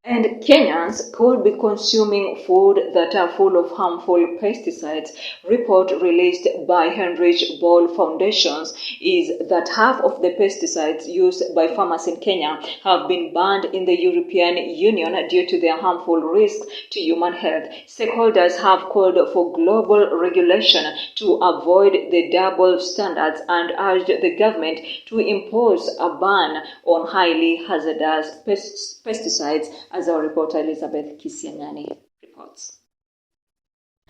And Kenyans could be consuming food that are full of harmful pesticides. Report released by Heinrich Ball Foundations is that half of the pesticides used by farmers in Kenya have been banned in the European Union due to their harmful risks to human health. Stakeholders have called for global regulation to avoid the double standards and urged the government to impose a ban on highly hazardous pesticides, as our reporter Elizabeth Kisiangani reports.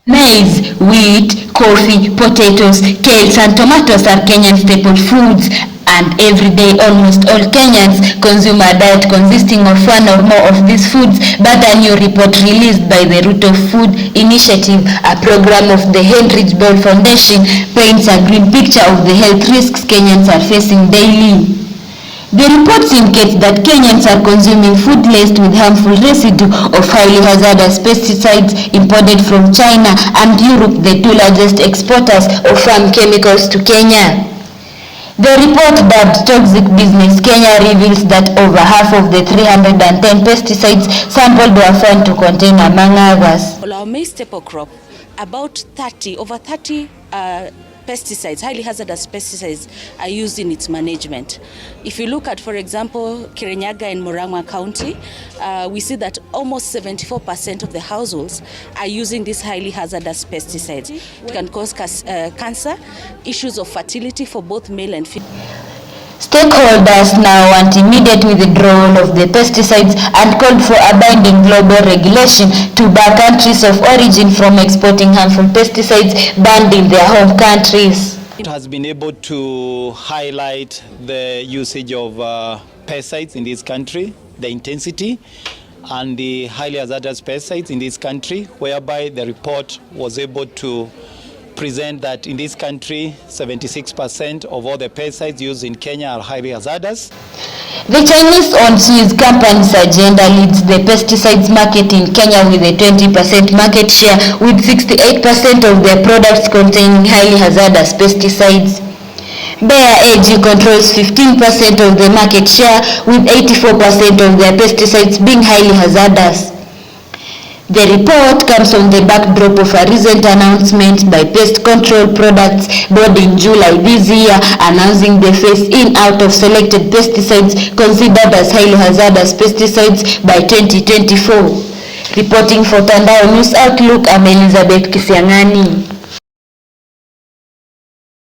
Maize, wheat, coffee, potatoes, kales and tomatoes are Kenyan staple foods, and every day almost all Kenyans consume a diet consisting of one or more of these foods, but a new report released by the Root of Food Initiative, a program of the Heinrich Ball Foundation, paints a grim picture of the health risks Kenyans are facing daily. The reports indicate that Kenyans are consuming food laced with harmful residue of highly hazardous pesticides imported from China and Europe, the two largest exporters of farm chemicals to Kenya. The report, dubbed Toxic Business Kenya, reveals that over half of the 310 pesticides sampled were found to contain, among others, our maize staple crop, about over 30 pesticides, highly hazardous pesticides, are used in its management. If you look at, for example, Kirinyaga in Murang'a County, we see that almost 74% of the households are using these highly hazardous pesticides. It can cause cancer, issues of fertility for both male and female. Stakeholders now want immediate withdrawal of the pesticides and called for a binding global regulation to bar countries of origin from exporting harmful pesticides banned in their home countries. It has been able to highlight the usage of pesticides in this country, the intensity, and the highly hazardous pesticides in this country, whereby the report was able to present that in this country 76% of all the pesticides used in Kenya are highly hazardous. The Chinese-owned Swiss company Agenda leads the pesticides market in Kenya with a 20% market share, with 68% of their products containing highly hazardous pesticides. Bayer AG controls 15% of the market share, with 84% of their pesticides being highly hazardous. The report comes on the backdrop of a recent announcement by Pest Control Products Board in July this year, announcing the phase-in out of selected pesticides considered as highly hazardous pesticides by 2024. Reporting for Tandao News Outlook, I'm Elizabeth Kisiangani.